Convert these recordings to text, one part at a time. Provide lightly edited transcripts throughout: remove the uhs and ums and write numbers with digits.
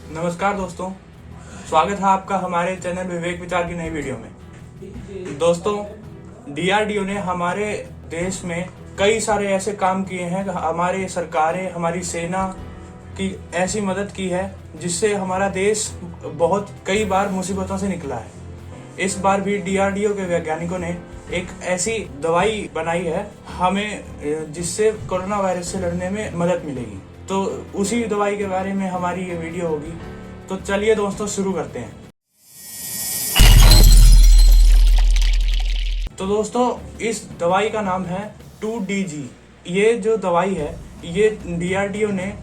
नमस्कार दोस्तों, स्वागत है आपका हमारे चैनल विवेक विचार की नई वीडियो में। दोस्तों, डीआरडीओ ने हमारे देश में कई सारे ऐसे काम किए हैं, हमारे सरकारें, हमारी सेना की ऐसी मदद की है जिससे हमारा देश बहुत कई बार मुसीबतों से निकला है। इस बार भी डीआरडीओ के वैज्ञानिकों ने एक ऐसी दवाई बनाई है हमें जिससे कोरोना वायरस से लड़ने में मदद मिलेगी। तो उसी दवाई के बारे में हमारी ये वीडियो होगी। तो चलिए दोस्तों, शुरू करते हैं। तो दोस्तों, इस दवाई का नाम है 2DG। ये जो दवाई है, ये डीआरडीओ ने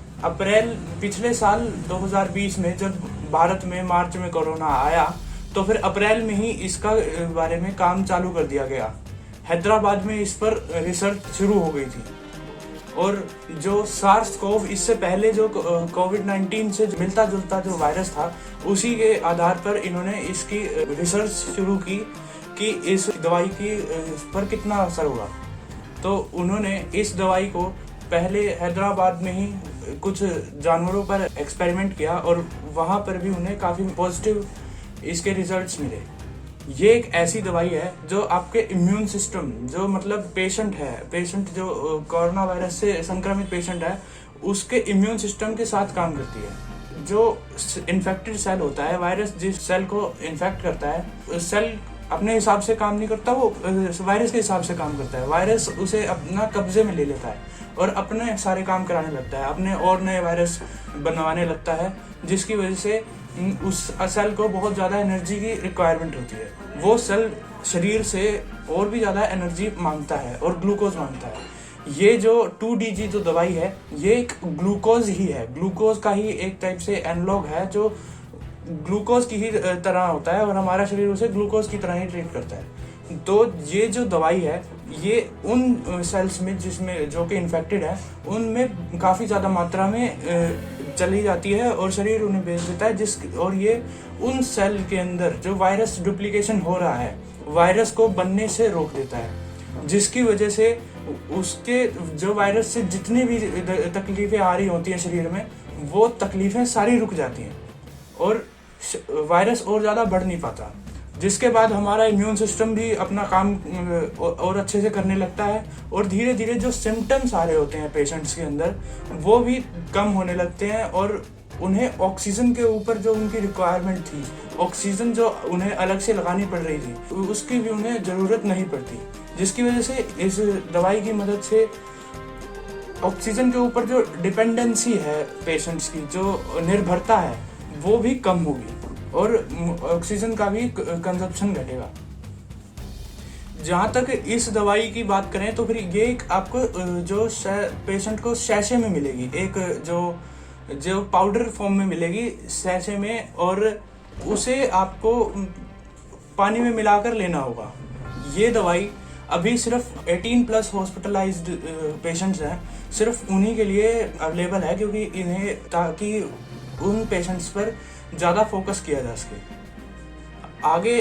पिछले साल 2020 में जब भारत में मार्च में कोरोना आया, तो फिर अप्रैल में ही इसका बारे में काम चालू कर दिया गया। हैदराबाद में इस पर रिसर्च शुरू हो गई थी। और जो सार्स कोव, इससे पहले जो कोविड-19 से मिलता जुलता जो वायरस था, उसी के आधार पर इन्होंने इसकी रिसर्च शुरू की कि इस दवाई की पर कितना असर होगा। तो उन्होंने इस दवाई को पहले हैदराबाद में ही कुछ जानवरों पर एक्सपेरिमेंट किया और वहाँ पर भी उन्हें काफ़ी पॉजिटिव इसके रिजल्ट्स मिले। ये एक ऐसी दवाई है जो आपके इम्यून सिस्टम, जो मतलब पेशेंट जो कोरोना वायरस से संक्रमित पेशेंट है, उसके इम्यून सिस्टम के साथ काम करती है। जो इन्फेक्टेड सेल होता है, वायरस जिस सेल को इन्फेक्ट करता है, उस सेल अपने हिसाब से काम नहीं करता, वो वायरस के हिसाब से काम करता है। वायरस उसे अपना कब्जे में ले लेता है और अपने सारे काम कराने लगता है, अपने और नए वायरस बनवाने लगता है, जिसकी वजह से उस सेल को बहुत ज़्यादा एनर्जी की रिक्वायरमेंट होती है। वो सेल शरीर से और भी ज़्यादा एनर्जी मांगता है और ग्लूकोज मांगता है। ये जो 2DG जो दवाई है, ये एक ग्लूकोज ही है, ग्लूकोज का ही एक टाइप से एनालॉग है, जो ग्लूकोज की ही तरह होता है और हमारा शरीर उसे ग्लूकोज की तरह ही ट्रीट करता है। तो ये जो दवाई है, ये उन सेल्स में जिसमें जो कि इन्फेक्टेड है, उनमें काफ़ी ज़्यादा मात्रा में चली जाती है और शरीर उन्हें भेज देता है, और ये उन सेल के अंदर जो वायरस डुप्लीकेशन हो रहा है, वायरस को बनने से रोक देता है, जिसकी वजह से उसके जो वायरस से जितनी भी तकलीफ़ें आ रही होती हैं शरीर में, वो तकलीफ़ें सारी रुक जाती हैं और वायरस और ज़्यादा बढ़ नहीं पाता, जिसके बाद हमारा इम्यून सिस्टम भी अपना काम और अच्छे से करने लगता है और धीरे धीरे जो सिम्टम्स आ रहे होते हैं पेशेंट्स के अंदर, वो भी कम होने लगते हैं और उन्हें ऑक्सीजन के ऊपर जो उनकी रिक्वायरमेंट थी, ऑक्सीजन जो उन्हें अलग से लगानी पड़ रही थी, उसकी भी उन्हें ज़रूरत नहीं पड़ती, जिसकी वजह से इस दवाई की मदद से ऑक्सीजन के ऊपर जो डिपेंडेंसी है पेशेंट्स की, जो निर्भरता है, वो भी कम होगी और ऑक्सीजन का भी कंजप्शन घटेगा। जहाँ तक इस दवाई की बात करें तो फिर ये एक आपको जो पेशेंट को सैशे में मिलेगी, एक जो पाउडर फॉर्म में मिलेगी सैशे में, और उसे आपको पानी में मिलाकर लेना होगा। ये दवाई अभी सिर्फ 18+ हॉस्पिटलाइज्ड पेशेंट्स हैं, सिर्फ उन्हीं के लिए अवेलेबल है, क्योंकि इन्हें ताकि उन पेशेंट्स पर ज़्यादा फोकस किया जा सके। आगे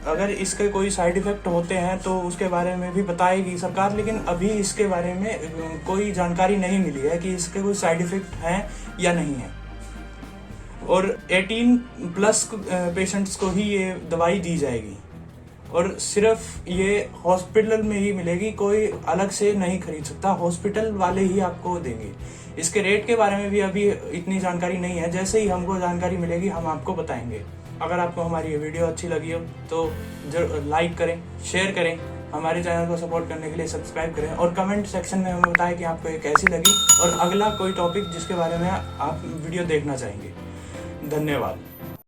अगर इसके कोई साइड इफ़ेक्ट होते हैं तो उसके बारे में भी बताएगी सरकार, लेकिन अभी इसके बारे में कोई जानकारी नहीं मिली है कि इसके कोई साइड इफ़ेक्ट हैं या नहीं है। और 18+ पेशेंट्स को ही ये दवाई दी जाएगी और सिर्फ ये हॉस्पिटल में ही मिलेगी, कोई अलग से नहीं खरीद सकता, हॉस्पिटल वाले ही आपको देंगे। इसके रेट के बारे में भी अभी इतनी जानकारी नहीं है, जैसे ही हमको जानकारी मिलेगी हम आपको बताएंगे। अगर आपको हमारी ये वीडियो अच्छी लगी हो तो जरूर लाइक करें, शेयर करें, हमारे चैनल को सपोर्ट करने के लिए सब्सक्राइब करें और कमेंट सेक्शन में हमें बताएं कि आपको ये कैसी लगी और अगला कोई टॉपिक जिसके बारे में आप वीडियो देखना चाहेंगे। धन्यवाद।